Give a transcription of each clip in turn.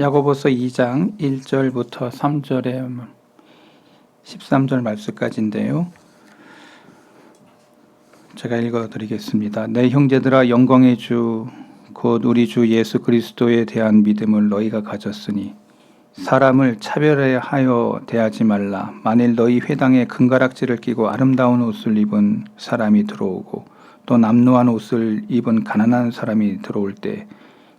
야고보서 2장 1절부터 3절에 13절 말씀까지인데요. 제가 읽어드리겠습니다. 내 형제들아, 영광의 주 곧 우리 주 예수 그리스도에 대한 믿음을 너희가 가졌으니 사람을 차별하여 대하지 말라. 만일 너희 회당에 금가락지를 끼고 아름다운 옷을 입은 사람이 들어오고 또 남루한 옷을 입은 가난한 사람이 들어올 때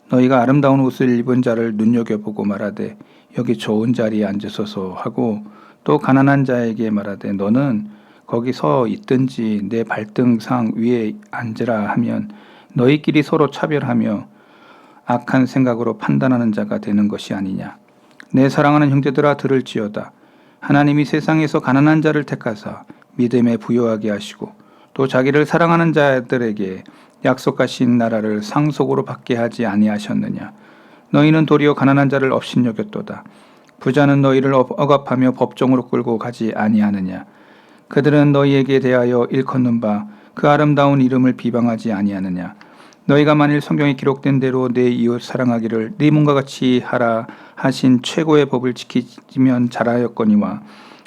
너희가 아름다운 옷을 입은 자를 눈여겨보고 말하되 여기 좋은 자리에 앉으소서 하고 또 가난한 자에게 말하되 너는 거기 서 있든지 내 발등상 위에 앉으라 하면 너희끼리 서로 차별하며 악한 생각으로 판단하는 자가 되는 것이 아니냐. 내 사랑하는 형제들아, 들을지어다. 하나님이 세상에서 가난한 자를 택하사 믿음에 부요하게 하시고 또 자기를 사랑하는 자들에게 약속하신 나라를 상속으로 받게 하지 아니하셨느냐. 너희는 도리어 가난한 자를 업신여겼도다. 부자는 너희를 억압하며 법정으로 끌고 가지 아니하느냐. 그들은 너희에게 대하여 일컫는 바 그 아름다운 이름을 비방하지 아니하느냐. 너희가 만일 성경에 기록된 대로 내 이웃 사랑하기를 네 몸과 같이 하라 하신 최고의 법을 지키면 잘하였거니와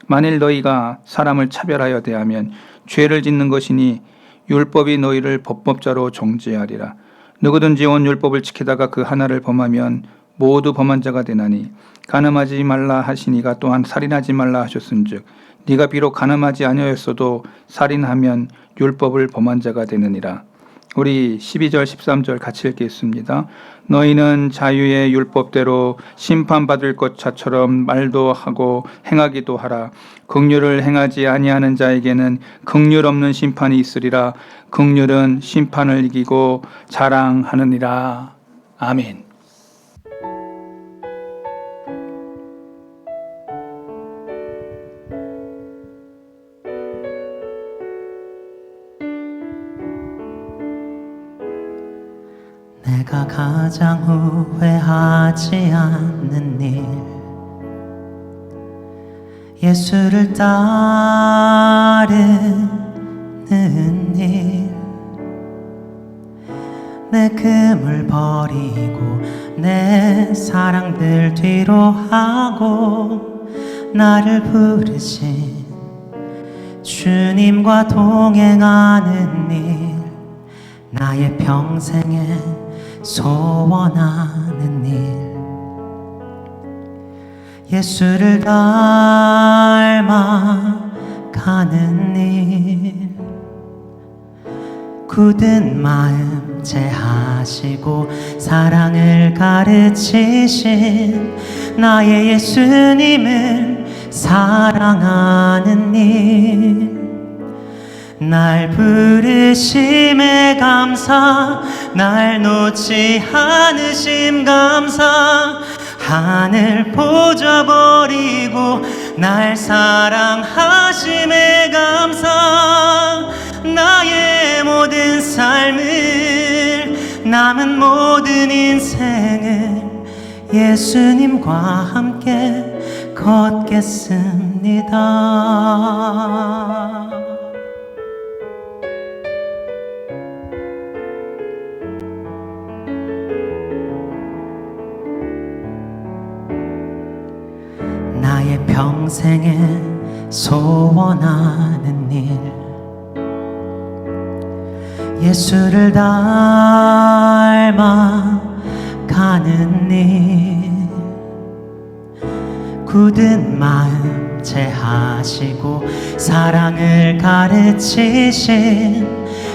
만일 너희가 사람을 차별하여 대하면 죄를 짓는 것이니 율법이 너희를 법법자로 정죄하리라. 누구든지 온 율법을 지키다가 그 하나를 범하면 모두 범한 자가 되나니 간음하지 말라 하시니가 또한 살인하지 말라 하셨은즉 네가 비록 간음하지 아니하였어도 살인하면 율법을 범한 자가 되느니라. 우리 12절 13절 같이 읽겠습니다. 너희는 자유의 율법대로 심판받을 것처럼 말도 하고 행하기도 하라. 긍휼을 행하지 아니하는 자에게는 긍휼 없는 심판이 있으리라. 긍휼은 심판을 이기고 자랑하느니라. 아멘. 내가 가장 후회하지 않는 일, 예수를 따르는 일, 내 금을 버리고 내 사랑들 뒤로 하고 나를 부르신 주님과 동행하는 일, 나의 평생에 소원하는 일, 예수를 닮아가는 일, 굳은 마음 제하시고 사랑을 가르치신 나의 예수님을 사랑하는 일, 날 부르심에 감사, 날 놓지 않으심 감사, 하늘 보좌 버리고 날 사랑하심에 감사, 나의 모든 삶을 남은 모든 인생을 예수님과 함께 걷겠습니다. 나의 평생에 소원하는 일, 예수를 닮아가는 일, 굳은 마음 제하시고 사랑을 가르치신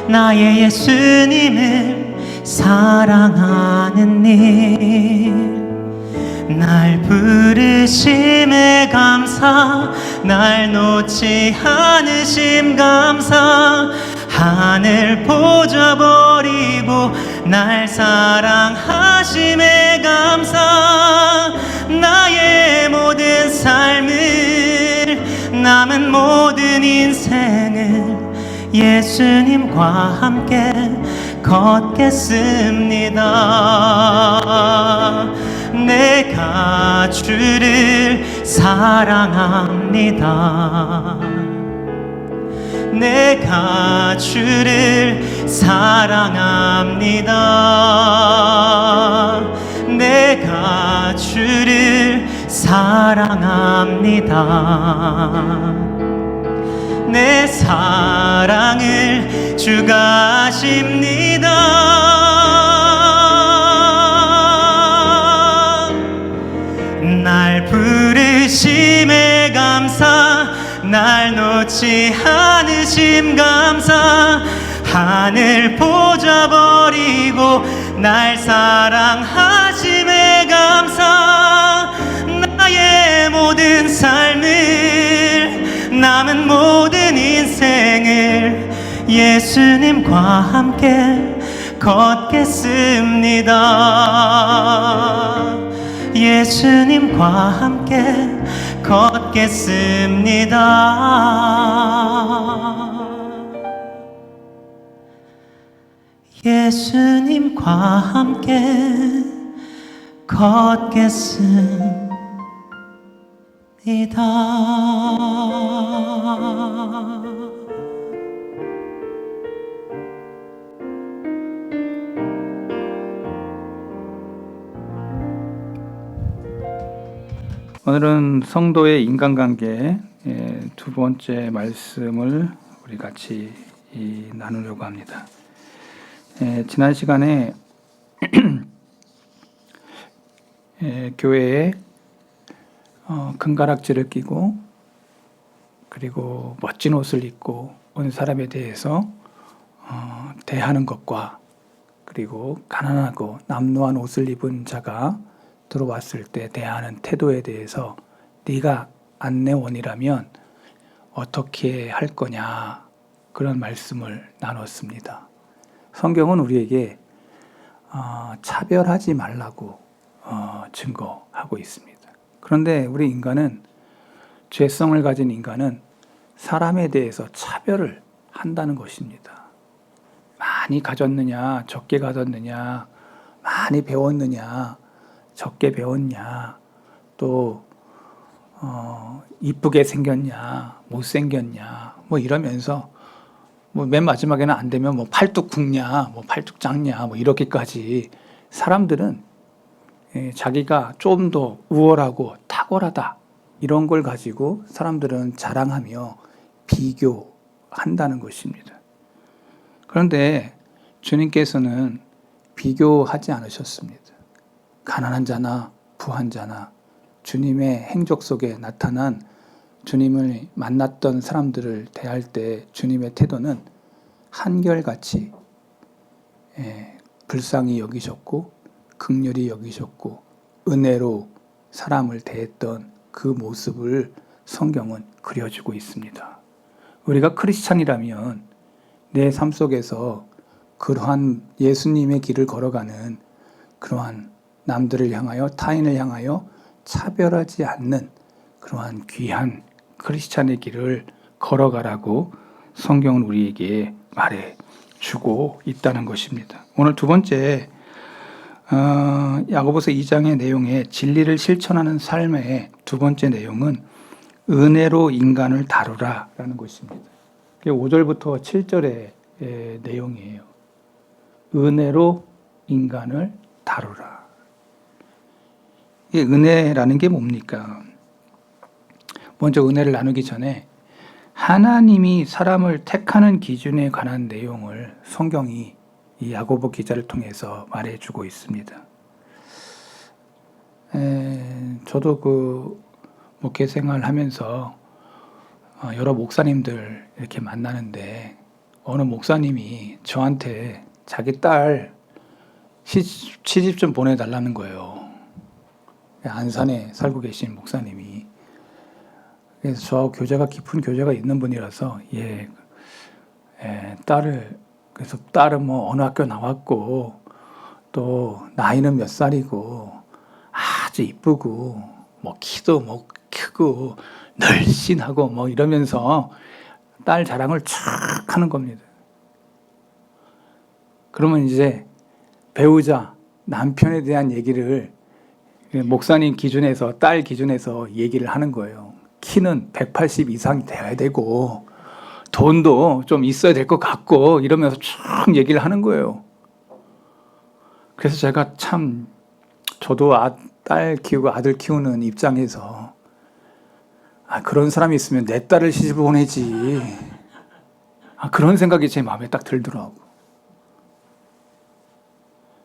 나의 예수님을 사랑하는 일, 날 부르심에 감사, 날 놓지 않으심 감사, 하늘 보좌 버리고 날 사랑하심에 감사, 나의 모든 삶을 남은 모든 인생을 예수님과 함께 걷겠습니다. 내가 주를 사랑합니다. 내가 주를 사랑합니다. 내가 내가 주를 사랑합니다. 내 사랑을 주가 아십니다. 날 부르심에 감사, 날 놓지 않으심 감사, 하늘 보좌 버리고 날 사랑하심에 감사. 나의 모든 삶을, 남은 모든 인생을 예수님과 함께 걷겠습니다. 예수님과 함께 걷겠습니다. 예수님과 함께 걷겠습니다. 오늘은 성도의 인간관계 두 번째 말씀을 우리 같이 나누려고 합니다. 지난 시간에 교회에 금가락지를 끼고 그리고 멋진 옷을 입고 온 사람에 대해서 대하는 것과 그리고 가난하고 남루한 옷을 입은 자가 들어왔을 때 대하는 태도에 대해서 네가 안내원이라면 어떻게 할 거냐, 그런 말씀을 나눴습니다. 성경은 우리에게 차별하지 말라고 증거하고 있습니다. 그런데 우리 인간은, 죄성을 가진 인간은 사람에 대해서 차별을 한다는 것입니다. 많이 가졌느냐, 적게 가졌느냐, 많이 배웠느냐, 적게 배웠냐, 또 이쁘게 생겼냐, 못생겼냐, 뭐 이러면서 뭐 맨 마지막에는 안 되면 뭐 팔뚝 굵냐, 뭐 팔뚝 작냐, 뭐 이렇게까지 사람들은 자기가 좀 더 우월하고 탁월하다, 이런 걸 가지고 사람들은 자랑하며 비교한다는 것입니다. 그런데 주님께서는 비교하지 않으셨습니다. 가난한 자나 부한 자나 주님의 행적 속에 나타난, 주님을 만났던 사람들을 대할 때 주님의 태도는 한결같이 불쌍히 여기셨고 긍휼히 여기셨고 은혜로 사람을 대했던 그 모습을 성경은 그려주고 있습니다. 우리가 크리스찬이라면 내 삶 속에서 그러한 예수님의 길을 걸어가는, 그러한 남들을 향하여, 타인을 향하여 차별하지 않는 그러한 귀한 크리스찬의 길을 걸어가라고 성경은 우리에게 말해주고 있다는 것입니다. 오늘 두 번째, 야고보서 2장의 내용에 진리를 실천하는 삶의 두 번째 내용은 은혜로 인간을 다루라 라는 것입니다. 5절부터 7절의 내용이에요. 은혜로 인간을 다루라. 이 은혜라는 게 뭡니까? 먼저 은혜를 나누기 전에 하나님이 사람을 택하는 기준에 관한 내용을 성경이 이 야고보 기자를 통해서 말해주고 있습니다. 저도 목회 생활을 하면서 여러 목사님들 이렇게 만나는데 어느 목사님이 저한테 자기 딸 시집 좀 보내달라는 거예요. 안산에 살고 계신 목사님이. 그래서 저 교제가 깊은 교제가 있는 분이라서 그래서 딸은 뭐 어느 학교 나왔고 또 나이는 몇 살이고 아주 이쁘고 뭐 키도 뭐 크고 늘씬하고 뭐 이러면서 딸 자랑을 쫙 하는 겁니다. 그러면 이제 배우자 남편에 대한 얘기를 목사님 기준에서, 딸 기준에서 얘기를 하는 거예요. 키는 180 이상이 돼야 되고 돈도 좀 있어야 될 것 같고 이러면서 쭉 얘기를 하는 거예요. 그래서 제가 참 저도 딸 키우고 아들 키우는 입장에서 그런 사람이 있으면 내 딸을 시집 보내지. 그런 생각이 제 마음에 딱 들더라고.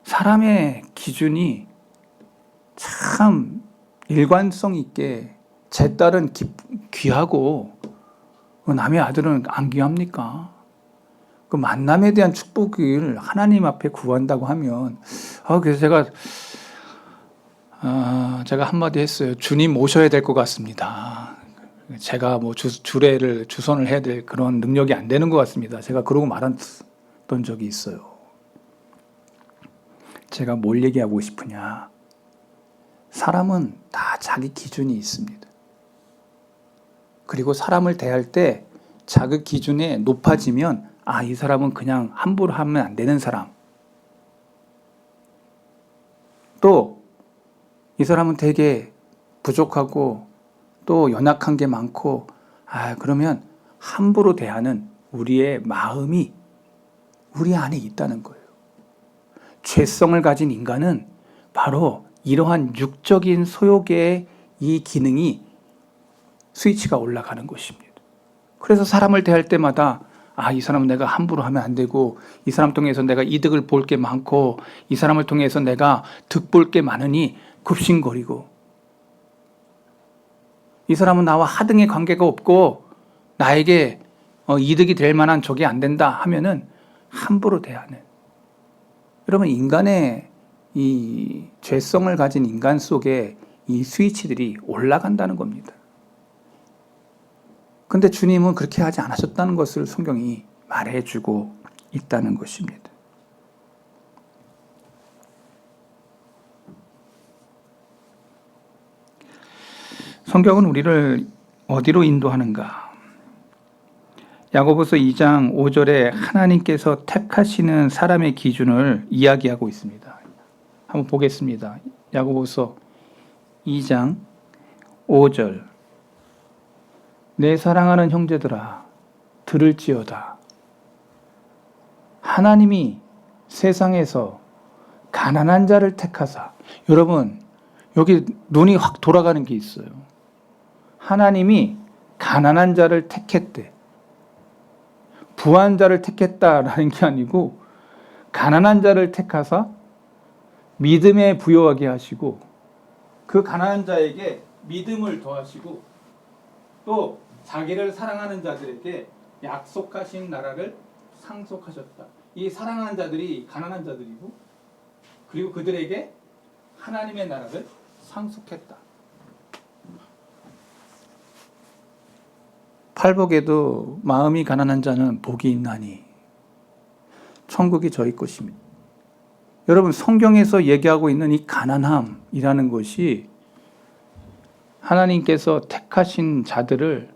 사람의 기준이 참 일관성 있게 제 딸은 귀하고 남의 아들은 안 귀합니까? 그 만남에 대한 축복을 하나님 앞에 구한다고 하면 그래서 제가 한마디 했어요. 주님 오셔야 될 것 같습니다. 제가 뭐 주선을 해야 될 그런 능력이 안 되는 것 같습니다. 제가 그러고 말했던 적이 있어요. 제가 뭘 얘기하고 싶으냐? 사람은 다 자기 기준이 있습니다. 그리고 사람을 대할 때 자기 기준에 높아지면 이 사람은 그냥 함부로 하면 안 되는 사람. 또 이 사람은 되게 부족하고 또 연약한 게 많고 그러면 함부로 대하는 우리의 마음이 우리 안에 있다는 거예요. 죄성을 가진 인간은 바로 이러한 육적인 소욕의 이 기능이 스위치가 올라가는 것입니다. 그래서 사람을 대할 때마다 이 사람은 내가 함부로 하면 안 되고 이 사람 통해서 내가 이득을 볼 게 많고 이 사람을 통해서 내가 득볼 게 많으니 굽신거리고 이 사람은 나와 하등의 관계가 없고 나에게 이득이 될 만한 적이 안 된다 하면은 함부로 대하는. 여러분 인간의 이 죄성을 가진 인간 속에 이 스위치들이 올라간다는 겁니다. 근데 주님은 그렇게 하지 않으셨다는 것을 성경이 말해주고 있다는 것입니다. 성경은 우리를 어디로 인도하는가? 야고보서 2장 5절에 하나님께서 택하시는 사람의 기준을 이야기하고 있습니다. 한번 보겠습니다. 야고보서 2장 5절. 내 사랑하는 형제들아 들을지어다. 하나님이 세상에서 가난한 자를 택하사. 여러분 여기 눈이 확 돌아가는 게 있어요. 하나님이 가난한 자를 택했대. 부한 자를 택했다라는 게 아니고 가난한 자를 택하사 믿음에 부여하게 하시고 그 가난한 자에게 믿음을 더하시고 또 자기를 사랑하는 자들에게 약속하신 나라를 상속하셨다. 이 사랑하는 자들이 가난한 자들이고 그리고 그들에게 하나님의 나라를 상속했다. 팔복에도 마음이 가난한 자는 복이 있나니 천국이 저희 것입니다. 여러분 성경에서 얘기하고 있는 이 가난함이라는 것이 하나님께서 택하신 자들을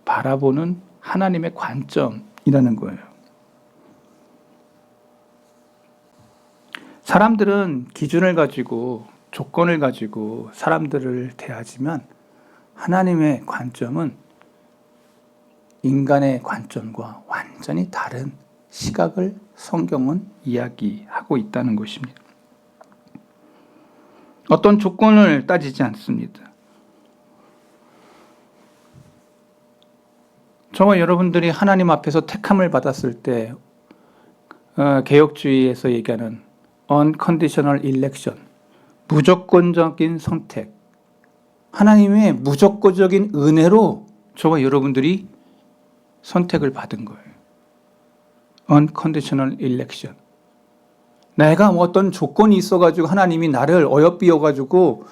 바라보는 하나님의 관점이라는 거예요. 사람들은 기준을 가지고 조건을 가지고 사람들을 대하지만 하나님의 관점은 인간의 관점과 완전히 다른 시각을 성경은 이야기하고 있다는 것입니다. 어떤 조건을 따지지 않습니다. 저와 여러분들이 하나님 앞에서 택함을 받았을 때 개혁주의에서 얘기하는 unconditional election, 무조건적인 선택, 하나님의 무조건적인 은혜로 저와 여러분들이 선택을 받은 거예요. unconditional election. 내가 어떤 조건이 있어가지고 하나님이 나를 어여삐어가지고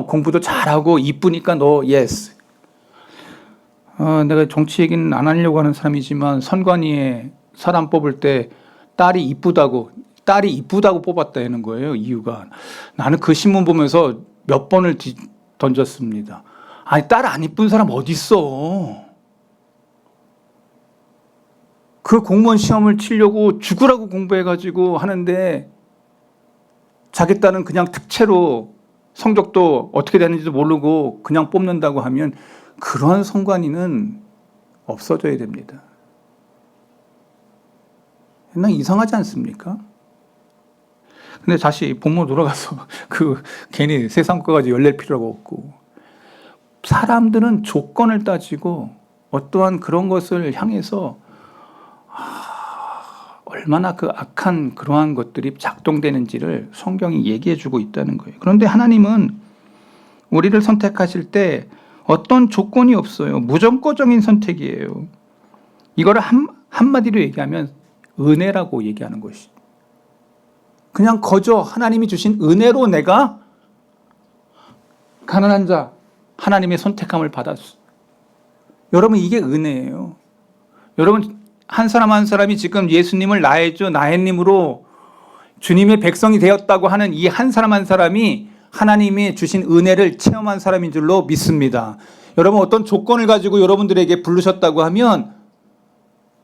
공부도 잘하고 이쁘니까 너 yes. 내가 정치 얘기는 안 하려고 하는 사람이지만 선관위에 사람 뽑을 때 딸이 이쁘다고 뽑았다는 거예요. 이유가 나는 그 신문 보면서 몇 번을 던졌습니다. 아니 딸 안 이쁜 사람 어디 있어? 그 공무원 시험을 치려고 죽으라고 공부해가지고 하는데 자기 딸은 그냥 특채로 성적도 어떻게 되는지도 모르고 그냥 뽑는다고 하면 그러한 선관위는 없어져야 됩니다. 이상하지 않습니까? 근데 다시 본문 돌아가서 괜히 세상 것까지 열낼 필요가 없고, 사람들은 조건을 따지고 어떠한 그런 것을 향해서 얼마나 그 악한 그러한 것들이 작동되는지를 성경이 얘기해 주고 있다는 거예요. 그런데 하나님은 우리를 선택하실 때 어떤 조건이 없어요. 무조건적인 선택이에요. 이거를 한마디로 얘기하면 은혜라고 얘기하는 것이. 그냥 거저 하나님이 주신 은혜로 내가 가난한 자, 하나님의 선택함을 받았어. 여러분, 이게 은혜예요. 여러분, 한 사람 한 사람이 지금 예수님을 나의 주, 나의 님으로 주님의 백성이 되었다고 하는 이 한 사람 한 사람이 하나님이 주신 은혜를 체험한 사람인 줄로 믿습니다. 여러분, 어떤 조건을 가지고 여러분들에게 부르셨다고 하면,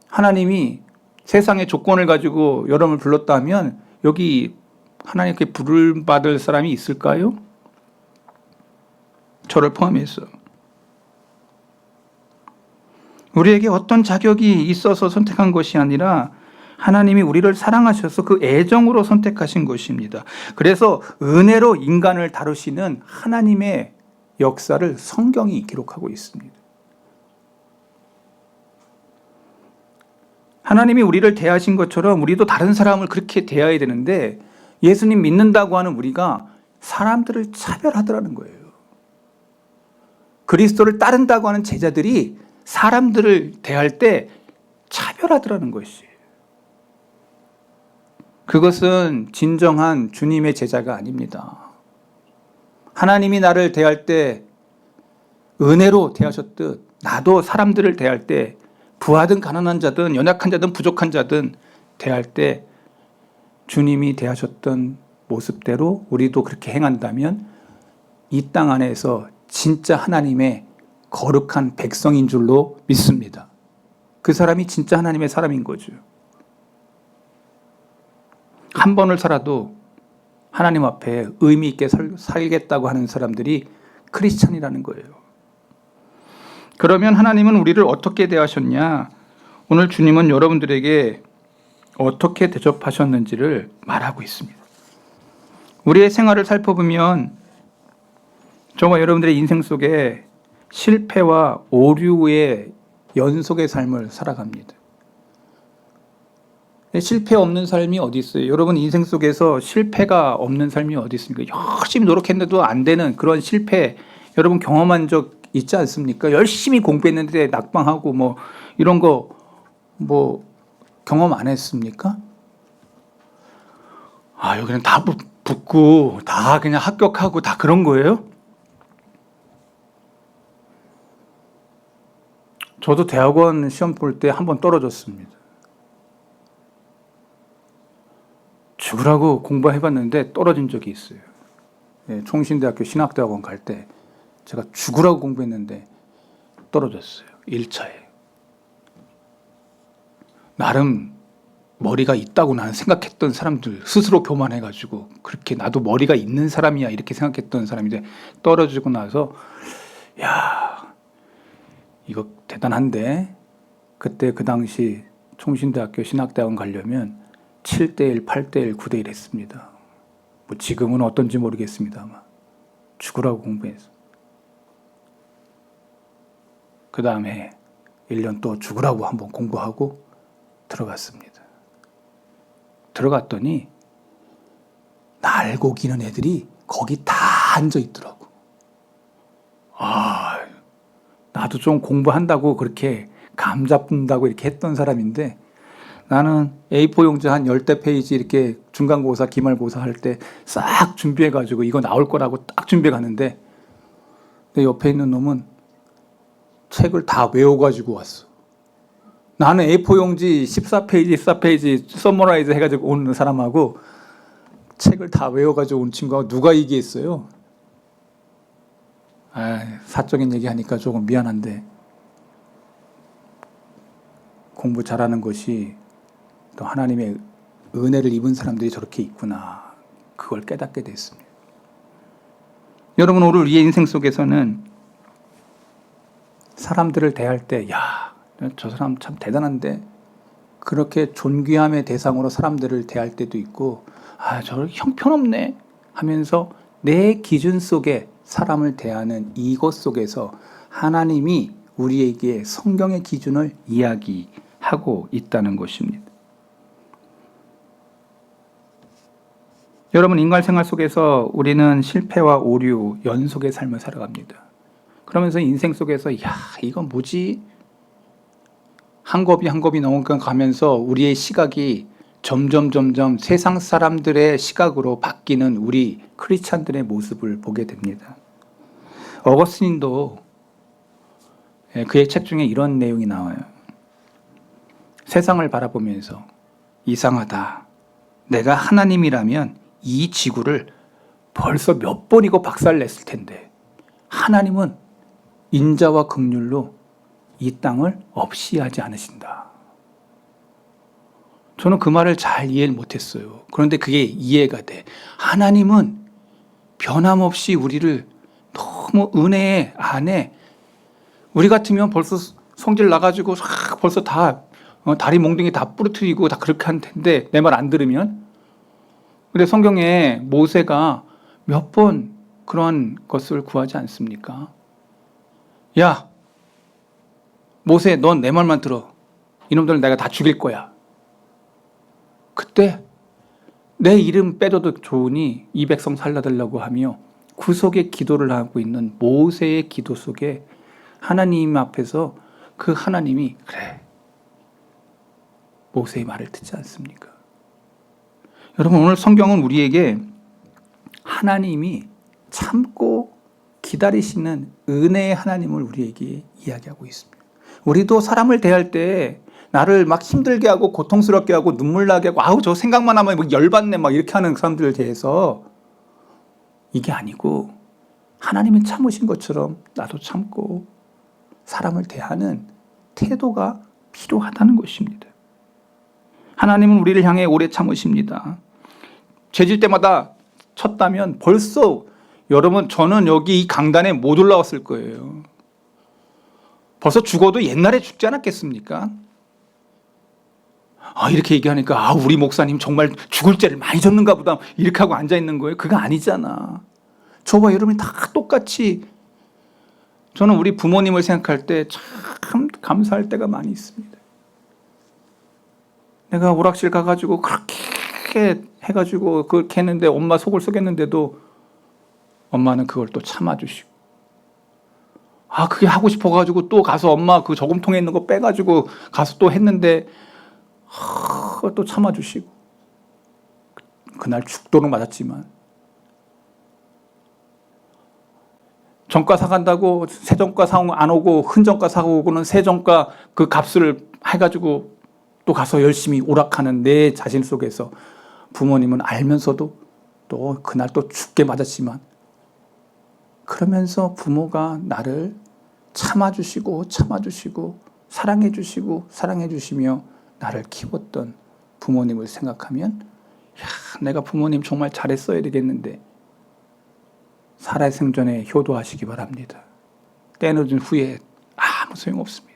하나님이 세상의 조건을 가지고 여러분을 불렀다 하면 여기 하나님께 부를 받을 사람이 있을까요? 저를 포함해서. 우리에게 어떤 자격이 있어서 선택한 것이 아니라 하나님이 우리를 사랑하셔서 그 애정으로 선택하신 것입니다. 그래서 은혜로 인간을 다루시는 하나님의 역사를 성경이 기록하고 있습니다. 하나님이 우리를 대하신 것처럼 우리도 다른 사람을 그렇게 대해야 되는데, 예수님 믿는다고 하는 우리가 사람들을 차별하더라는 거예요. 그리스도를 따른다고 하는 제자들이 사람들을 대할 때 차별하더라는 것이에요. 그것은 진정한 주님의 제자가 아닙니다. 하나님이 나를 대할 때 은혜로 대하셨듯, 나도 사람들을 대할 때, 부하든 가난한 자든 연약한 자든 부족한 자든 대할 때 주님이 대하셨던 모습대로 우리도 그렇게 행한다면 이 땅 안에서 진짜 하나님의 거룩한 백성인 줄로 믿습니다. 그 사람이 진짜 하나님의 사람인 거죠. 한 번을 살아도 하나님 앞에 의미 있게 살겠다고 하는 사람들이 크리스찬이라는 거예요. 그러면 하나님은 우리를 어떻게 대하셨냐? 오늘 주님은 여러분들에게 어떻게 대접하셨는지를 말하고 있습니다. 우리의 생활을 살펴보면 저와 여러분들의 인생 속에 실패와 오류의 연속의 삶을 살아갑니다. 실패 없는 삶이 어디 있어요? 여러분 인생 속에서 실패가 없는 삶이 어디 있습니까? 열심히 노력했는데도 안 되는 그런 실패, 여러분 경험한 적 있지 않습니까? 열심히 공부했는데 낙방하고 뭐 이런 거 뭐 경험 안 했습니까? 여기는 다 붙고 다 그냥 합격하고 다 그런 거예요? 저도 대학원 시험 볼 때 한 번 떨어졌습니다. 죽으라고 공부해봤는데 떨어진 적이 있어요. 총신대학교 신학대학원 갈 때 제가 죽으라고 공부했는데 떨어졌어요. 1차에. 나름 머리가 있다고 나는 생각했던 사람들, 스스로 교만해가지고 그렇게 나도 머리가 있는 사람이야 이렇게 생각했던 사람인데 떨어지고 나서 야, 이거 대단한데, 그때 그 당시 총신대학교 신학대학원 가려면 7대1, 8대1, 9대1 했습니다. 뭐 지금은 어떤지 모르겠습니다만 죽으라고 공부해서. 그 다음에 1년 또 죽으라고 한번 공부하고 들어갔습니다. 들어갔더니 날고 기는 애들이 거기 다 앉아 있더라고. 나도 좀 공부한다고 그렇게 감 잡는다고 이렇게 했던 사람인데, 나는 A4 용지 한 10대 페이지 이렇게 중간고사, 기말고사 할 때 싹 준비해가지고 이거 나올 거라고 딱 준비해 갔는데, 내 옆에 있는 놈은 책을 다 외워가지고 왔어. 나는 A4 용지 14페이지, 14페이지 서머라이즈 해가지고 오는 사람하고 책을 다 외워가지고 온 친구하고 누가 이기겠어요? 사적인 얘기하니까 조금 미안한데, 공부 잘하는 것이 또 하나님의 은혜를 입은 사람들이 저렇게 있구나, 그걸 깨닫게 됐습니다. 여러분, 오늘 우리의 인생 속에서는 사람들을 대할 때, 야, 저 사람 참 대단한데, 그렇게 존귀함의 대상으로 사람들을 대할 때도 있고, 저 형편없네 하면서 내 기준 속에 사람을 대하는 이것 속에서 하나님이 우리에게 성경의 기준을 이야기하고 있다는 것입니다. 여러분, 인간 생활 속에서 우리는 실패와 오류 연속의 삶을 살아갑니다. 그러면서 인생 속에서 이건 뭐지? 한 겁이 한 겁이 넘어가면서 우리의 시각이 점점 세상 사람들의 시각으로 바뀌는 우리 크리스찬들의 모습을 보게 됩니다. 어거스틴도 그의 책 중에 이런 내용이 나와요. 세상을 바라보면서 이상하다. 내가 하나님이라면 이 지구를 벌써 몇 번이고 박살냈을 텐데 하나님은 인자와 긍휼로 이 땅을 없이 하지 않으신다. 저는 그 말을 잘 이해를 못했어요. 그런데 그게 이해가 돼. 하나님은 변함없이 우리를 너무 은혜 안에, 우리 같으면 벌써 성질 나가지고 벌써 다 다리 몽둥이 다 부러뜨리고 다 그렇게 할 텐데 내 말 안 들으면. 근데 성경에 모세가 몇 번 그런 것을 구하지 않습니까? 야, 모세, 넌 내 말만 들어. 이놈들을 내가 다 죽일 거야. 그때 내 이름 빼줘도 좋으니 이 백성 살려달라고 하며 구속의 기도를 하고 있는 모세의 기도 속에 하나님 앞에서 그 하나님이 그래, 모세의 말을 듣지 않습니까? 여러분, 오늘 성경은 우리에게 하나님이 참고 기다리시는 은혜의 하나님을 우리에게 이야기하고 있습니다. 우리도 사람을 대할 때 나를 막 힘들게 하고 고통스럽게 하고 눈물 나게 하고 저 생각만 하면 막 열받네 막 이렇게 하는 사람들에 대해서 이게 아니고 하나님이 참으신 것처럼 나도 참고 사람을 대하는 태도가 필요하다는 것입니다. 하나님은 우리를 향해 오래 참으십니다. 죄질 때마다 쳤다면 벌써 여러분, 저는 여기 이 강단에 못 올라왔을 거예요. 벌써 죽어도 옛날에 죽지 않았겠습니까? 이렇게 얘기하니까 우리 목사님 정말 죽을 죄를 많이 졌는가 보다 이렇게 하고 앉아있는 거예요. 그거 아니잖아. 저와 여러분이 다 똑같이, 저는 우리 부모님을 생각할 때 참 감사할 때가 많이 있습니다. 내가 오락실 가가지고 그렇게 해가지고 그렇게 했는데 엄마 속을 썩였는데도 엄마는 그걸 또 참아주시고, 그게 하고 싶어가지고 또 가서 엄마 그 저금통에 있는 거 빼가지고 가서 또 했는데 그걸 또 참아주시고, 그날 죽도록 맞았지만 정가 사간다고 새 정가 안 오고 흔정가 사고 오고는 새 정가 그 값을 해가지고 또 가서 열심히 오락하는 내 자신 속에서 부모님은 알면서도 또 그날 또 죽게 맞았지만 그러면서 부모가 나를 참아주시고 사랑해주시며 나를 키웠던 부모님을 생각하면 내가 부모님 정말 잘했어야 되겠는데 살아생전에 효도하시기 바랍니다. 때늦은 후에 아무 소용없습니다.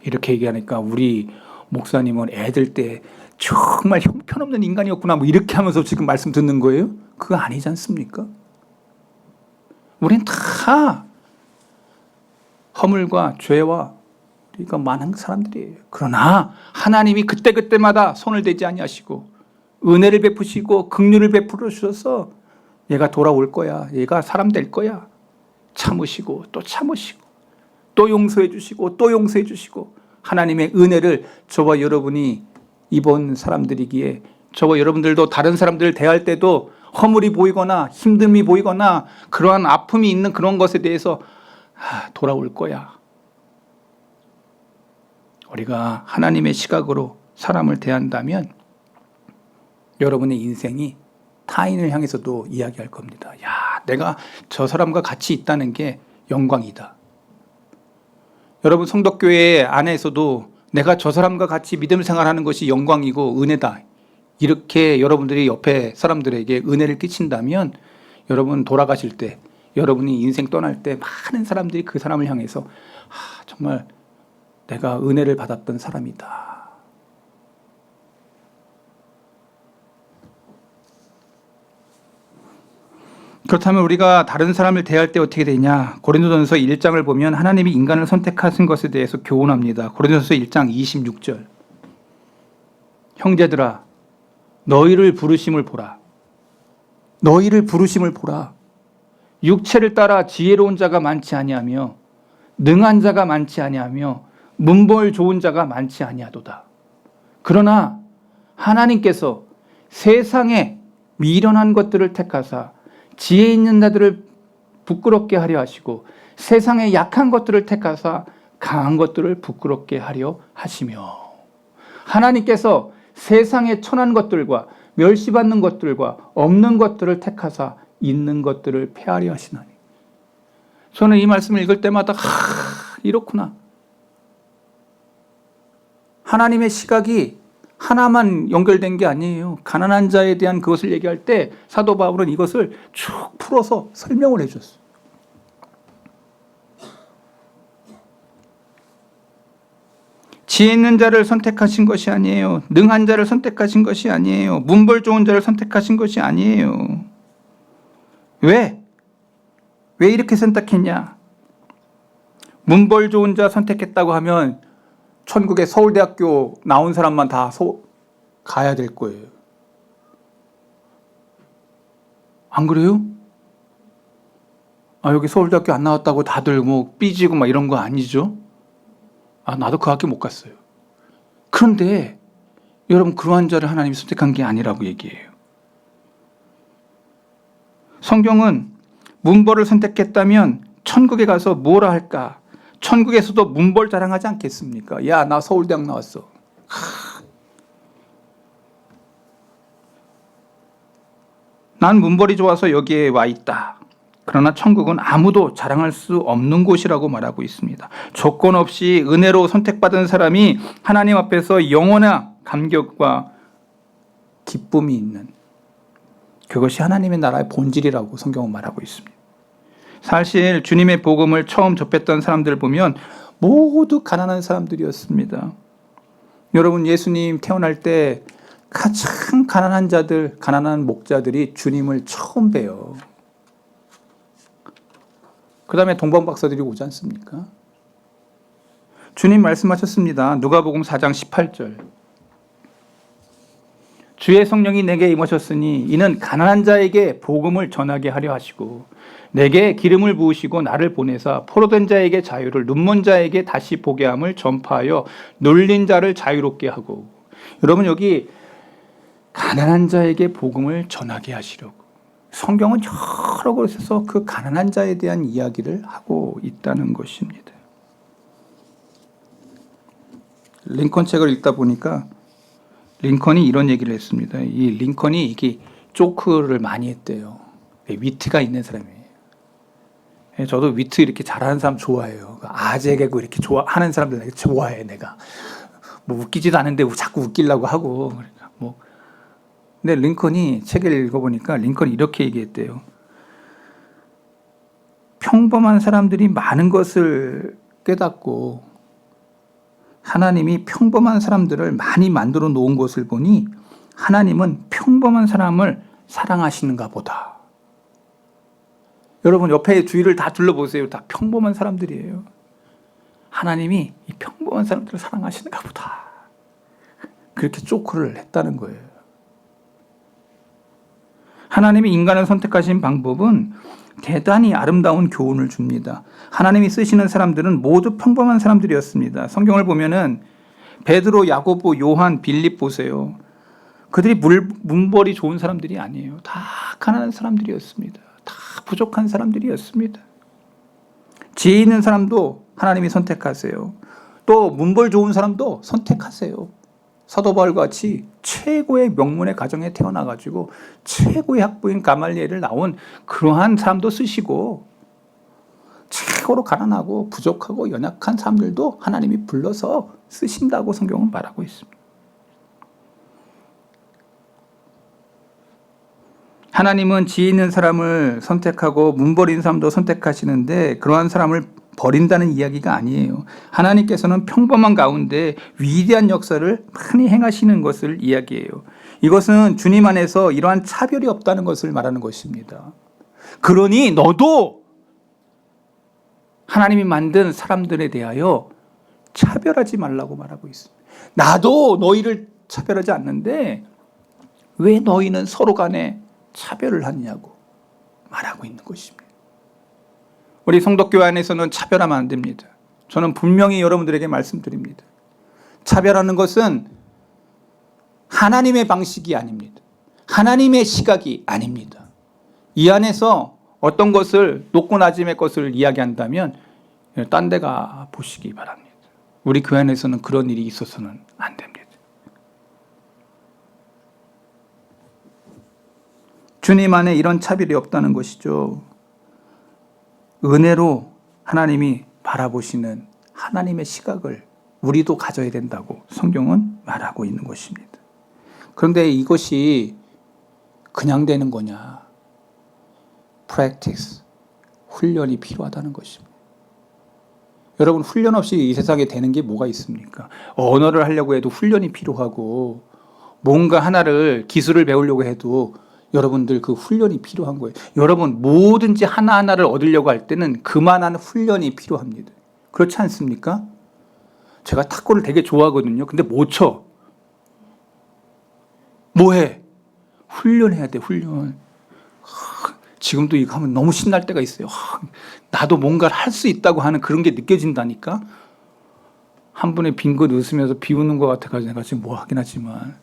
이렇게 얘기하니까 우리 목사님은 애들 때 정말 형편없는 인간이었구나 뭐 이렇게 하면서 지금 말씀 듣는 거예요? 그거 아니지 않습니까? 우린 다 허물과 죄와 우리가 많은 사람들이에요. 그러나 하나님이 그때마다 손을 대지 아니하시고 은혜를 베푸시고 긍휼을 베풀어 주셔서 얘가 돌아올 거야, 얘가 사람 될 거야, 참으시고 또 참으시고 또 용서해 주시고 또 용서해 주시고, 하나님의 은혜를 저와 여러분이 이번 사람들이기에 저와 여러분들도 다른 사람들을 대할 때도 허물이 보이거나 힘듦이 보이거나 그러한 아픔이 있는 그런 것에 대해서 돌아올 거야. 우리가 하나님의 시각으로 사람을 대한다면 여러분의 인생이 타인을 향해서도 이야기할 겁니다. 야, 내가 저 사람과 같이 있다는 게 영광이다. 여러분, 성덕교회 안에서도 내가 저 사람과 같이 믿음 생활하는 것이 영광이고 은혜다. 이렇게 여러분들이 옆에 사람들에게 은혜를 끼친다면 여러분 돌아가실 때, 여러분이 인생 떠날 때 많은 사람들이 그 사람을 향해서 정말 내가 은혜를 받았던 사람이다. 그렇다면 우리가 다른 사람을 대할 때 어떻게 되냐? 고린도전서 1장을 보면 하나님이 인간을 선택하신 것에 대해서 교훈합니다. 고린도전서 1장 26절. 형제들아, 너희를 부르심을 보라. 너희를 부르심을 보라. 육체를 따라 지혜로운 자가 많지 아니하며 능한 자가 많지 아니하며 문벌 좋은 자가 많지 아니하도다. 그러나 하나님께서 세상에 미련한 것들을 택하사 지혜 있는 자들을 부끄럽게 하려 하시고 세상에 약한 것들을 택하사 강한 것들을 부끄럽게 하려 하시며, 하나님께서 세상에 천한 것들과 멸시받는 것들과 없는 것들을 택하사 있는 것들을 폐하려 하시나니. 저는 이 말씀을 읽을 때마다 이렇구나. 하나님의 시각이 하나만 연결된 게 아니에요. 가난한 자에 대한 그것을 얘기할 때 사도 바울은 이것을 쭉 풀어서 설명을 해줬어요. 지혜 있는 자를 선택하신 것이 아니에요. 능한 자를 선택하신 것이 아니에요. 문벌 좋은 자를 선택하신 것이 아니에요. 왜? 왜 이렇게 선택했냐? 문벌 좋은 자 선택했다고 하면 천국에 서울대학교 나온 사람만 다 가야 될 거예요. 안 그래요? 여기 서울대학교 안 나왔다고 다들 삐지고 막 이런 거 아니죠? 나도 그 학교 못 갔어요. 그런데 여러분, 그러한 자를 하나님이 선택한 게 아니라고 얘기해요. 성경은 문벌을 선택했다면 천국에 가서 뭐라 할까? 천국에서도 문벌 자랑하지 않겠습니까? 야, 나 서울대학 나왔어. 난 문벌이 좋아서 여기에 와 있다. 그러나 천국은 아무도 자랑할 수 없는 곳이라고 말하고 있습니다. 조건 없이 은혜로 선택받은 사람이 하나님 앞에서 영원한 감격과 기쁨이 있는, 그것이 하나님의 나라의 본질이라고 성경은 말하고 있습니다. 사실 주님의 복음을 처음 접했던 사람들을 보면 모두 가난한 사람들이었습니다. 여러분, 예수님 태어날 때 가장 가난한 자들, 가난한 목자들이 주님을 처음 봬요. 그 다음에 동방박사들이 오지 않습니까? 주님 말씀하셨습니다. 누가복음 4장 18절. 주의 성령이 내게 임하셨으니 이는 가난한 자에게 복음을 전하게 하려 하시고 내게 기름을 부으시고 나를 보내사 포로된 자에게 자유를, 눈먼 자에게 다시 보게 함을 전파하여 놀린 자를 자유롭게 하고. 여러분, 여기 가난한 자에게 복음을 전하게 하시려고. 성경은 여러 곳에서 그 가난한 자에 대한 이야기를 하고 있다는 것입니다. 링컨 책을 읽다 보니까 링컨이 이런 얘기를 했습니다. 이 링컨이 이게 조크를 많이 했대요. 위트가 있는 사람이에요. 저도 위트 이렇게 잘하는 사람 좋아해요. 아재 개그 이렇게 좋아하는 사람들 내가 좋아해. 내가 웃기지도 않은데 자꾸 웃기려고 하고. 근데 링컨이 책을 읽어보니까 링컨이 이렇게 얘기했대요. 평범한 사람들이 많은 것을 깨닫고 하나님이 평범한 사람들을 많이 만들어 놓은 것을 보니 하나님은 평범한 사람을 사랑하시는가 보다. 여러분, 옆에 주위를 다 둘러보세요. 다 평범한 사람들이에요. 하나님이 이 평범한 사람들을 사랑하시는가 보다. 그렇게 조크를 했다는 거예요. 하나님이 인간을 선택하신 방법은 대단히 아름다운 교훈을 줍니다. 하나님이 쓰시는 사람들은 모두 평범한 사람들이었습니다. 성경을 보면은 베드로, 야고보, 요한, 빌립 보세요. 그들이 문벌이 좋은 사람들이 아니에요. 다 가난한 사람들이었습니다. 다 부족한 사람들이었습니다. 지혜 있는 사람도 하나님이 선택하세요. 또 문벌 좋은 사람도 선택하세요. 사도 바울과 같이 최고의 명문의 가정에 태어나가지고 최고의 학부인 가말리엘을 나온 그러한 사람도 쓰시고, 최고로 가난하고 부족하고 연약한 사람들도 하나님이 불러서 쓰신다고 성경은 말하고 있습니다. 하나님은 지혜 있는 사람을 선택하고 문벌인 사람도 선택하시는데 그러한 사람을 버린다는 이야기가 아니에요. 하나님께서는 평범한 가운데 위대한 역사를 많이 행하시는 것을 이야기해요. 이것은 주님 안에서 이러한 차별이 없다는 것을 말하는 것입니다. 그러니 너도 하나님이 만든 사람들에 대하여 차별하지 말라고 말하고 있습니다. 나도 너희를 차별하지 않는데 왜 너희는 서로 간에 차별을 하느냐고 말하고 있는 것입니다. 우리 성도교회 안에서는 차별하면 안 됩니다. 저는 분명히 여러분들에게 말씀드립니다. 차별하는 것은 하나님의 방식이 아닙니다. 하나님의 시각이 아닙니다. 이 안에서 어떤 것을 높고 낮음의 것을 이야기한다면 딴 데 가 보시기 바랍니다. 우리 교회 안에서는 그런 일이 있어서는 안 됩니다. 주님 안에 이런 차별이 없다는 것이죠. 은혜로 하나님이 바라보시는 하나님의 시각을 우리도 가져야 된다고 성경은 말하고 있는 것입니다. 그런데 이것이 그냥 되는 거냐? practice, 훈련이 필요하다는 것입니다. 여러분, 훈련 없이 이 세상에 되는 게 뭐가 있습니까? 언어를 하려고 해도 훈련이 필요하고 뭔가 하나를 기술을 배우려고 해도 여러분들 그 훈련이 필요한 거예요. 여러분, 뭐든지 하나하나를 얻으려고 할 때는 그만한 훈련이 필요합니다. 그렇지 않습니까? 제가 탁구를 되게 좋아하거든요. 근데 못 쳐. 뭐해? 훈련해야 돼, 훈련. 지금도 이거 하면 너무 신날 때가 있어요. 나도 뭔가를 할 수 있다고 하는 그런 게 느껴진다니까? 한 분의 빙긋 웃으면서 비웃는 것 같아가지고 내가 지금 뭐 하긴 하지만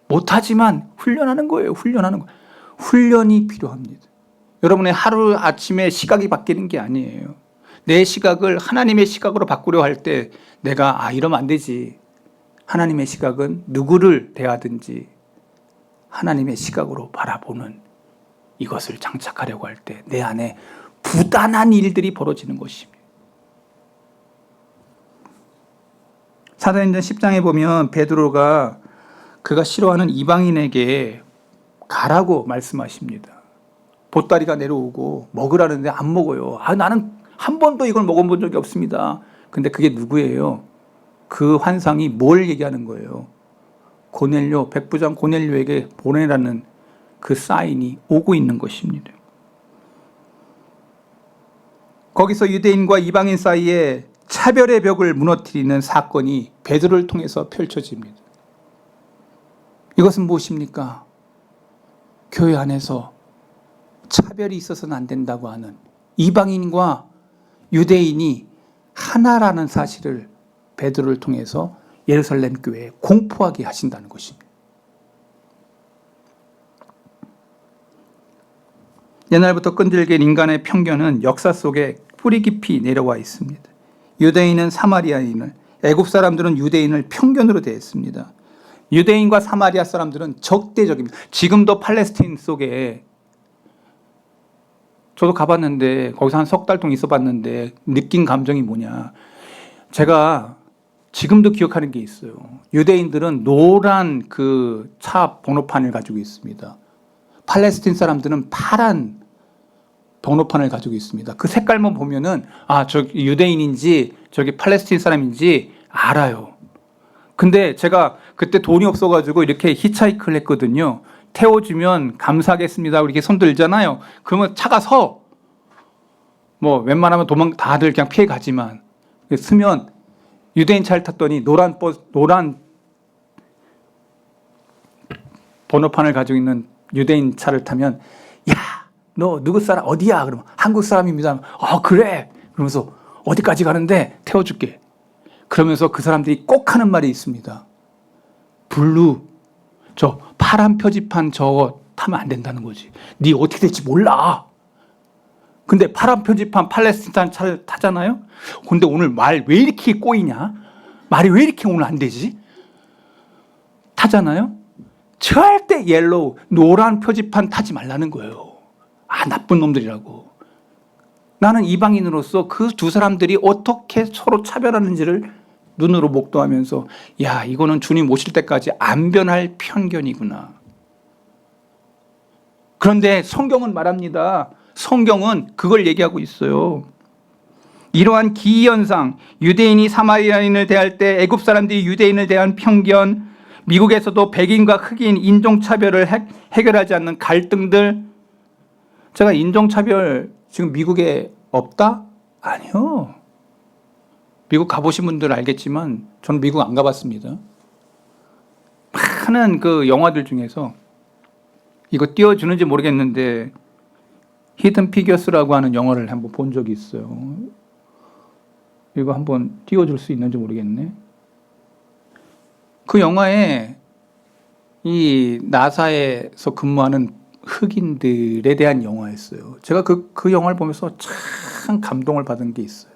못하지만 훈련하는 거예요. 훈련하는 거. 훈련이 필요합니다. 여러분의 하루 아침에 시각이 바뀌는 게 아니에요. 내 시각을 하나님의 시각으로 바꾸려 할 때 내가 이러면 안 되지. 하나님의 시각은 누구를 대하든지 하나님의 시각으로 바라보는 이것을 장착하려고 할 때 내 안에 부단한 일들이 벌어지는 것입니다. 사도행전 10장에 보면 베드로가 그가 싫어하는 이방인에게 가라고 말씀하십니다. 보따리가 내려오고 먹으라는데 안 먹어요. 나는 한 번도 이걸 먹어본 적이 없습니다. 근데 그게 누구예요? 그 환상이 뭘 얘기하는 거예요? 고넬료, 백부장 고넬료에게 보내라는 그 사인이 오고 있는 것입니다. 거기서 유대인과 이방인 사이에 차별의 벽을 무너뜨리는 사건이 베드로를 통해서 펼쳐집니다. 이것은 무엇입니까? 교회 안에서 차별이 있어서는 안 된다고 하는 이방인과 유대인이 하나라는 사실을 베드로를 통해서 예루살렘 교회에 공포하게 하신다는 것입니다. 옛날부터 끈질긴 인간의 편견은 역사 속에 뿌리 깊이 내려와 있습니다. 유대인은 사마리아인을, 애굽 사람들은 유대인을 편견으로 대했습니다. 유대인과 사마리아 사람들은 적대적입니다. 지금도 팔레스타인 속에 저도 가봤는데 거기서 한 석 달 동안 있어봤는데 느낀 감정이 뭐냐. 제가 지금도 기억하는 게 있어요. 유대인들은 노란 그 차 번호판을 가지고 있습니다. 팔레스타인 사람들은 파란 번호판을 가지고 있습니다. 그 색깔만 보면은 저기 유대인인지 저기 팔레스타인 사람인지 알아요. 근데 제가 그때 돈이 없어가지고 이렇게 히치하이크를 했거든요. 태워주면 감사하겠습니다. 이렇게 손 들잖아요. 그러면 차가 서. 뭐 웬만하면 다들 그냥 피해 가지만 쓰면 유대인 차를 탔더니 노란 번호판을 가지고 있는 유대인 차를 타면 너 누구 사람 어디야? 그러면 한국 사람입니다. 그래. 그러면서 어디까지 가는데 태워줄게. 그러면서 그 사람들이 꼭 하는 말이 있습니다. 블루, 저 파란 표지판 저거 타면 안 된다는 거지. 네 어떻게 될지 몰라. 근데 파란 표지판 팔레스타인 차를 타잖아요. 근데 오늘 말 왜 이렇게 꼬이냐? 말이 왜 이렇게 오늘 안 되지? 타잖아요. 절대 옐로우, 노란 표지판 타지 말라는 거예요. 나쁜 놈들이라고. 나는 이방인으로서 그 두 사람들이 어떻게 서로 차별하는지를 눈으로 목도하면서 이거는 주님 오실 때까지 안 변할 편견이구나. 그런데 성경은 말합니다. 성경은 그걸 얘기하고 있어요. 이러한 기이현상, 유대인이 사마리아인을 대할 때 애굽 사람들이 유대인을 대한 편견, 미국에서도 백인과 흑인 인종차별을 해결하지 않는 갈등들. 제가 인종차별 지금 미국에 없다? 아니요. 미국 가보신 분들 알겠지만 저는 미국 안 가봤습니다. 많은 그 영화들 중에서 이거 띄워주는지 모르겠는데 히든 피겨스라고 하는 영화를 한번 본 적이 있어요. 이거 한번 띄워줄 수 있는지 모르겠네. 그 영화에 이 나사에서 근무하는 흑인들에 대한 영화였어요. 제가 그 영화를 보면서 참 감동을 받은 게 있어요.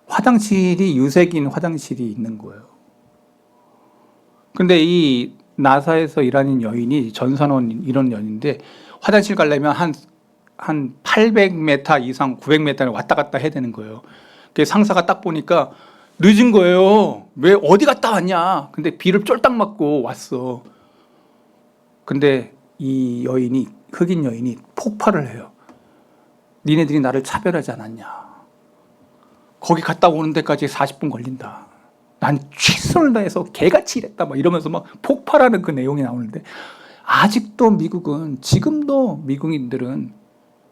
화장실이 유색인 화장실이 있는 거예요. 근데 이 나사에서 일하는 여인이 전산원 이런 여인인데 화장실 가려면 한 800m 이상 900m를 왔다 갔다 해야 되는 거예요. 그래서 상사가 딱 보니까 늦은 거예요. 왜 어디 갔다 왔냐? 근데 비를 쫄딱 맞고 왔어. 근데 이 여인이 흑인 여인이 폭발을 해요. 니네들이 나를 차별하지 않았냐? 거기 갔다 오는 데까지 40분 걸린다. 난 최선을 다해서 개같이 일했다. 막 이러면서 막 폭발하는 그 내용이 나오는데 아직도 미국은 지금도 미국인들은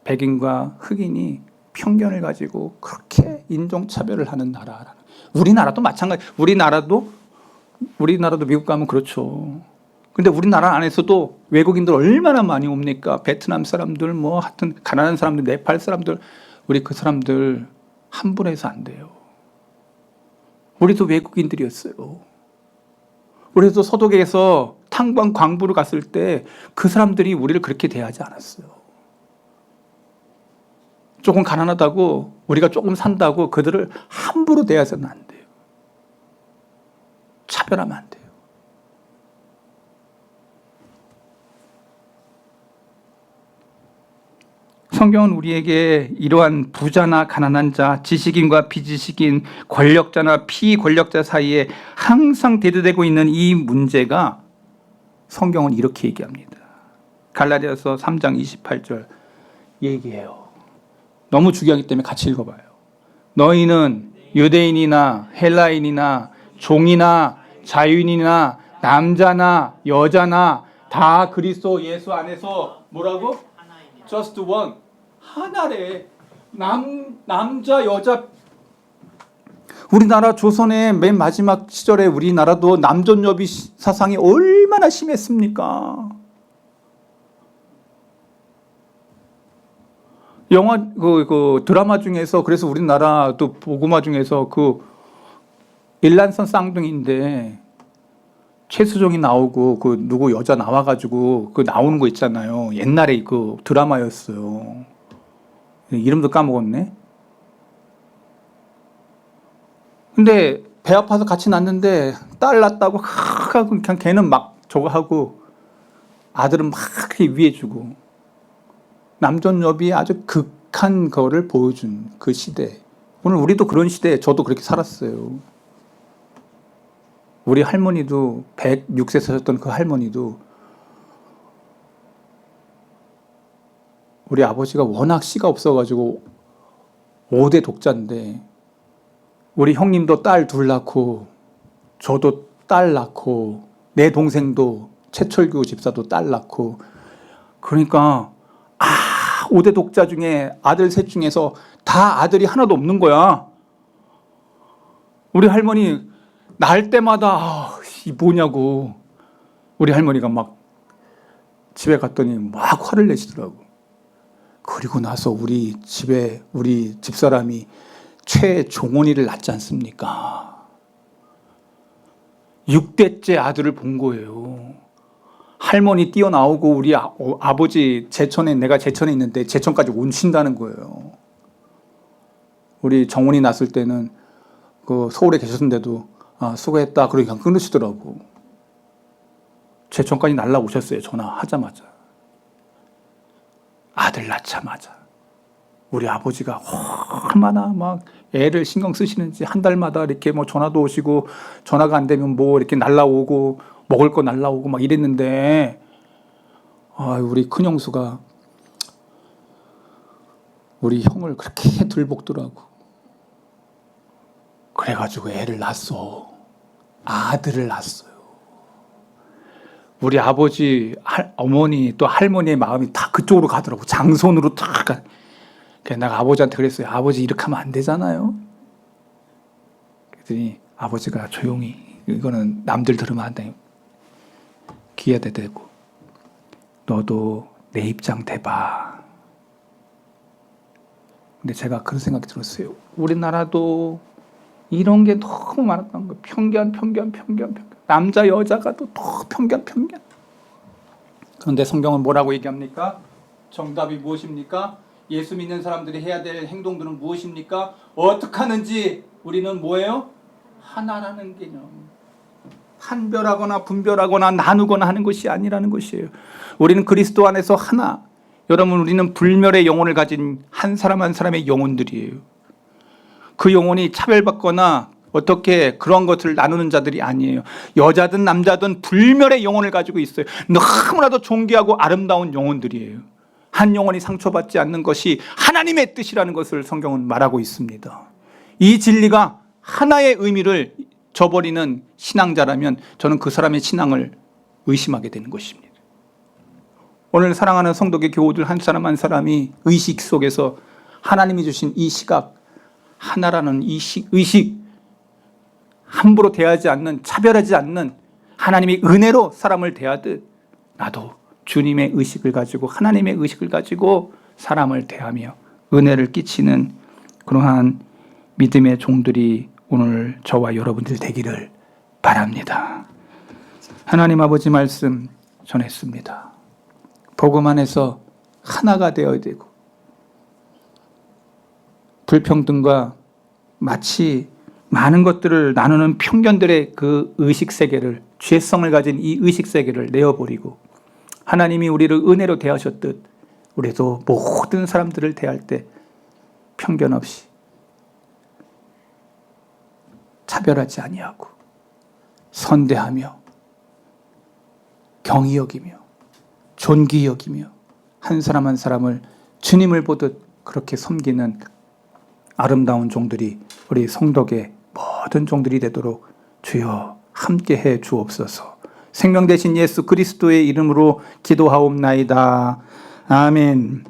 백인과 흑인이 편견을 가지고 그렇게 인종차별을 하는 나라라는. 우리나라도 마찬가지. 우리나라도 미국 가면 그렇죠. 근데 우리나라 안에서도 외국인들 얼마나 많이 옵니까? 베트남 사람들, 뭐 하여튼 가난한 사람들, 네팔 사람들, 우리 그 사람들 함부로 해서 안 돼요. 우리도 외국인들이었어요. 우리도 서독에서 탄광 광부를 갔을 때 그 사람들이 우리를 그렇게 대하지 않았어요. 조금 가난하다고 우리가 조금 산다고 그들을 함부로 대해서는 안 돼요. 차별하면 안 돼요. 성경은 우리에게 이러한 부자나 가난한 자, 지식인과 비지식인, 권력자나 피권력자 사이에 항상 대두되고 있는 이 문제가 성경은 이렇게 얘기합니다. 갈라디아서 3장 28절 얘기해요. 너무 중요하기 때문에 같이 읽어봐요. 너희는 유대인이나 헬라인이나 종이나 자유인이나 남자나 여자나 다 그리스도 예수 안에서 뭐라고? Just one. 하나래. 남자 여자. 우리나라 조선의 맨 마지막 시절에 우리나라도 남존여비 사상이 얼마나 심했습니까? 영화 그 드라마 중에서 그래서 우리나라 또 보고마 중에서 그 일란성 쌍둥이인데 최수종이 나오고 그 누구 여자 나와가지고 그 나오는 거 있잖아요. 옛날에 그 드라마였어요. 이름도 까먹었네. 근데 배 아파서 같이 낳는데 딸 낳았다고 하고 그냥 걔는 막 저거 하고 아들은 막 위해주고 남존여비 아주 극한 거를 보여준 그 시대. 오늘 우리도 그런 시대에 저도 그렇게 살았어요. 우리 할머니도 106세 사셨던 그 할머니도 우리 아버지가 워낙 씨가 없어가지고 5대 독자인데 우리 형님도 딸 둘 낳고 저도 딸 낳고 내 동생도 최철규 집사도 딸 낳고 그러니까 5대 독자 중에 아들 셋 중에서 다 아들이 하나도 없는 거야. 우리 할머니 낳을 때마다 이 뭐냐고 우리 할머니가 막 집에 갔더니 막 화를 내시더라고. 그리고 나서 우리 집에 우리 집사람이 최종원이를 낳지 않습니까? 6대째 아들을 본 거예요. 할머니 뛰어나오고 우리 아버지 제천에 내가 제천에 있는데 제천까지 온신다는 거예요. 우리 정원이 낳았을 때는 그 서울에 계셨는데도 수고했다 그러니까 끊으시더라고. 제천까지 날라오셨어요. 전화하자마자. 아들 낳자마자. 우리 아버지가 얼마나 막 애를 신경 쓰시는지 한 달마다 이렇게 뭐 전화도 오시고 전화가 안 되면 뭐 이렇게 날라오고 먹을 거 날라오고 막 이랬는데 우리 큰형수가 우리 형을 그렇게 들볶더라고. 그래가지고 애를 낳았어. 아들을 낳았어요. 우리 아버지, 어머니 또 할머니의 마음이 다 그쪽으로 가더라고. 장손으로 탁 가. 그래서 내가 아버지한테 그랬어요. 아버지 이렇게 하면 안 되잖아요. 그랬더니 아버지가 조용히, 이거는 남들 들으면 안 돼. 귀에다 대고 너도 내 입장 대봐. 근데 제가 그런 생각이 들었어요. 우리나라도 이런 게 너무 많았던 거예요. 편견. 남자 여자가 또 편견. 그런데 성경은 뭐라고 얘기합니까? 정답이 무엇입니까? 예수 믿는 사람들이 해야 될 행동들은 무엇입니까? 어떻게 하는지 우리는 뭐예요? 하나라는 개념. 한별하거나 분별하거나 나누거나 하는 것이 아니라는 것이에요. 우리는 그리스도 안에서 하나. 여러분, 우리는 불멸의 영혼을 가진 한 사람 한 사람의 영혼들이에요. 그 영혼이 차별받거나 어떻게 그런 것을 나누는 자들이 아니에요. 여자든 남자든 불멸의 영혼을 가지고 있어요. 너무나도 존귀하고 아름다운 영혼들이에요. 한 영혼이 상처받지 않는 것이 하나님의 뜻이라는 것을 성경은 말하고 있습니다. 이 진리가 하나의 의미를 저버리는 신앙자라면 저는 그 사람의 신앙을 의심하게 되는 것입니다. 오늘 사랑하는 성도계 교우들 한 사람 한 사람이 의식 속에서 하나님이 주신 이 시각, 하나라는 이 의식, 함부로 대하지 않는, 차별하지 않는 하나님의 은혜로 사람을 대하듯 나도 주님의 의식을 가지고, 하나님의 의식을 가지고 사람을 대하며 은혜를 끼치는 그러한 믿음의 종들이 오늘 저와 여러분들 되기를 바랍니다. 하나님 아버지 말씀 전했습니다. 복음 안에서 하나가 되어야 되고, 불평등과 마치 많은 것들을 나누는 편견들의 그 의식세계를, 죄성을 가진 이 의식세계를 내어버리고 하나님이 우리를 은혜로 대하셨듯 우리도 모든 사람들을 대할 때 편견 없이 차별하지 아니하고 선대하며 경히 여기며 존귀 여기며 한 사람 한 사람을 주님을 보듯 그렇게 섬기는 아름다운 종들이 우리 성덕의 모든 종들이 되도록 주여 함께해 주옵소서. 생명 되신 예수 그리스도의 이름으로 기도하옵나이다. 아멘.